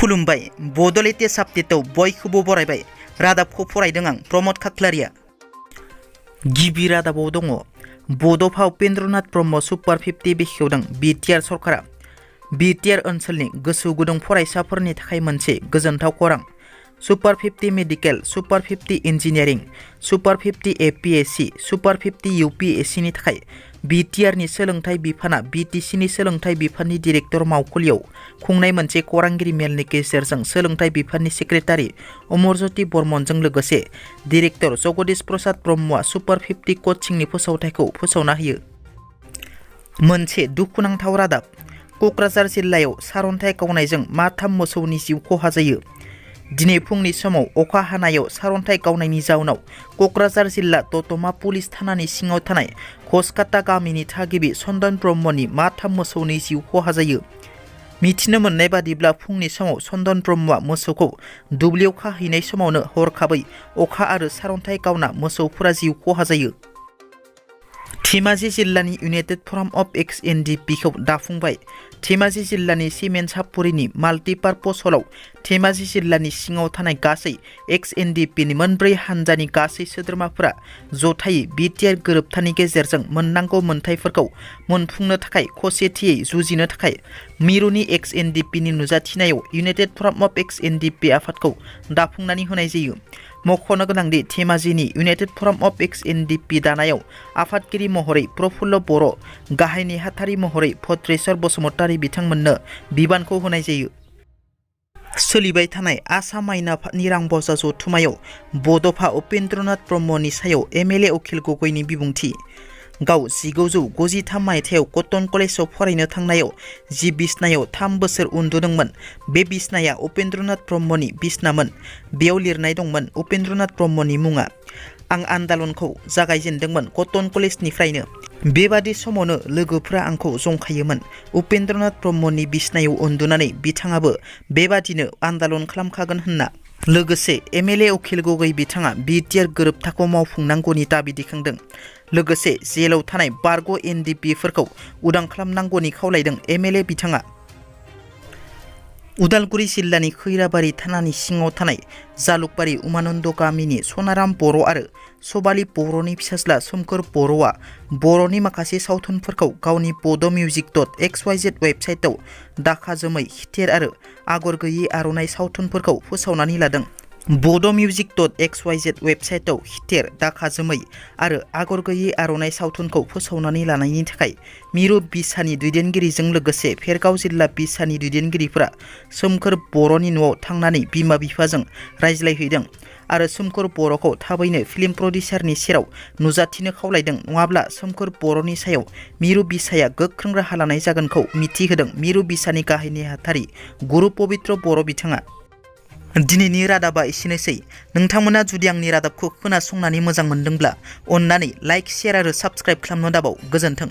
खुलुमबाय बड' लेटेस्ट आपडेटआव बयखौबो बरायबाय। रादाबखौ फरायदों आं प्रमद खाख्लारिया। गिबि रादाबाव दङ बड'फा उपेन्द्रनाथ ब्रह्म सुपार 50 बेखेवदों बिटिआर सरकारा। बिटिआर ओनसोलनि गोसो गुदुं फरायसाफोरनि थाखाय मोनसे गोजोनथाव खौरां। Super 50 medical, super 50 engineering, super 50 APSC, super 50 इउपिएससि नि थाखाय बिटिआरनि सोलोंथाइ बिफाना बिटिसिनि सोलोंथाइ बिफाननि डिरेक्टर मावखुलियाव खुंनाय मोनसे खौरांगिरि मेलनि गेजेरजों सोलोंथाइ बिफाननि सेक्रेटारि अमरज्योति बर्मनजों लोगोसे डिरेक्टर जगदीश प्रसाद ब्रह्मआ सुपार 50 कचिंनि फोसावथायखौ फोसावना होयो। मोनसे दुखुनांथाव रादाब। क'क्राझार जिल्लायाव सारन्थाइ गावनायजों माथाम मोसौनि जिउ खहा जायो। दिनै फुंनि समाव अखा हानायाव सारन्थाइ गावनायनि जाउनाव क'क्राझार जिल्ला दतमा पुलिस थानानि सिङाव थानाय घसकाटा गामिनि थागिबि चन्दन ब्रह्मनि माथाम मोसौनि जिउ खहा जायो। मिथिनो मोननाय बादिब्ला फुंनि समाव चन्दन ब्रह्मआ मोसौखौ दुब्लियाव खाहैनाय समावनो हरखाबै अखा आरो सारन्थाइ गावना मोसौफोरा जिउ खहा जायो। धेमाजि जिल्लानि इउनाइटेड फराम अफ एक्स एनडिपि खौ दाफुंबाय। धेमाजि जिल्लानि सिमेन्ट सापुरिनि माल्टिपार्पस हलाव धेमाजि जिल्लानि सिङाव थानाय गासै एक्स एनडिपि नि मोनब्रै हानजानि गासै सोद्रोमाफोरा जथायै बिटिआर गोरोबथानि गेजेरजों मोननांगौ मोनथायफोरखौ मोनफुंनो थाखाय खौसेथियै जुजिनो थाखाय मिरुनि एक्स एनडिपि नि नुजाथिनायाव इउनाइटेड फराम अफ एक्स एनडिपि आफादखौ दाफुंनानै होनाय जायो। मख'नो गोनांदि धेमाजिनि इउनाइटेड फराम अफ एक्स एनडिपि दानायाव आफादगिरि महरै प्रफुल्ल बर', गाहाय नेहाथारि महरै भद्रेश्वर बसुमतारी बिथांमोननो बिबानखौ होनाय जायो। सोलिबाय थानाय आसाम आयेन आफादनि रांबावजा जथुम्मायाव बड'फा उपेन्द्रनाथ ब्रह्मनि सायाव एमएलए अखिल गगैनि बिबुंथि। गाव 1993 मायथाइयाव कटन कलेजाव फरायनो थांनायाव जि बिसनायाव 3 बोसोर उन्दुदोंमोन बे बिसनाया उपेन्द्रनाथ ब्रह्मनि बिसनामोन। बेयाव लिरनाय दंमोन उपेन्द्रनाथ ब्रह्मनि मुङा। आं आन्दालनखौ जागायजेनदोंमोन कटन कलेजनिफ्रायनो। बेबादि समावनो लोगोफ्रा आंखौ जंखायोमोन। उपेन्द्रनाथ ब्रह्मनि बिसनायाव उन्दुनानै बिथाङाबो बेबादिनो आन्दालन खालामखागोन होनना। लोगोसे एमएलए अखिल गगै बिथाङा बिटिआर गोरोबथाखौ मावफुंनांगौनि दाबि दैखांदों। लोगोसे जेलाव थानाय बारग' एनडिपिफोरखौ उदां खालामनांगौनि खावलायदों एमएलए बिथाङा। उदालगुरि जिल्लानि खैराबारि थानानि सिङाव थानाय जालुकबारि उमानन्द गामिनि सनाराम बर' आरो सबालि बर'नि फिसाज्ला सोमखोर बर'आ बर'नि माखासे सावथुनफोरखौ गावनि bdmusic.xyz वेबसाइटआव दाखा जोमै, खिथेर आरो आगर गैयै आर'नाइ सावथुनफोरखौ फोसावनानै लादों। bdmusic.xyz वेबसाइटआव खिथेर, दाखा जोमै आरो आगर गैयै आर'नाइ सावथुनखौ फोसावनानै लानायनि थाखाय मिरु बिसानि दैदेनगिरिजों लोगोसे फेरगाव जिल्ला बिसानि दैदेनगिरिफोरा सोमखोर बर'नि न'आव थांनानै बिमा बिफाजों रायज्लायहैदों आरो सोमखोर बर'खौ थाबैनो फिल्म प्रडिउसारनि सेराव नुजाथिनो खावलायदों, नङाब्ला सोमखोर बर'नि सायाव मिरु बिसाया गोख्रों राहा लानाय जागोनखौ मिथिहोदों मिरु बिसानि गाहाय नेहाथारि गुरु पबित्र बर' बिथाङा। दिनैनि रादाबा एसेनोसै। नोंथांमोना जुदि आंनि रादाबखौ खोनासंनानै मोजां मोनदोंब्ला अन्नानै लाइक, शेयार आरो साबस्क्राइब खालामनो दाबाव। गोजोन्थों।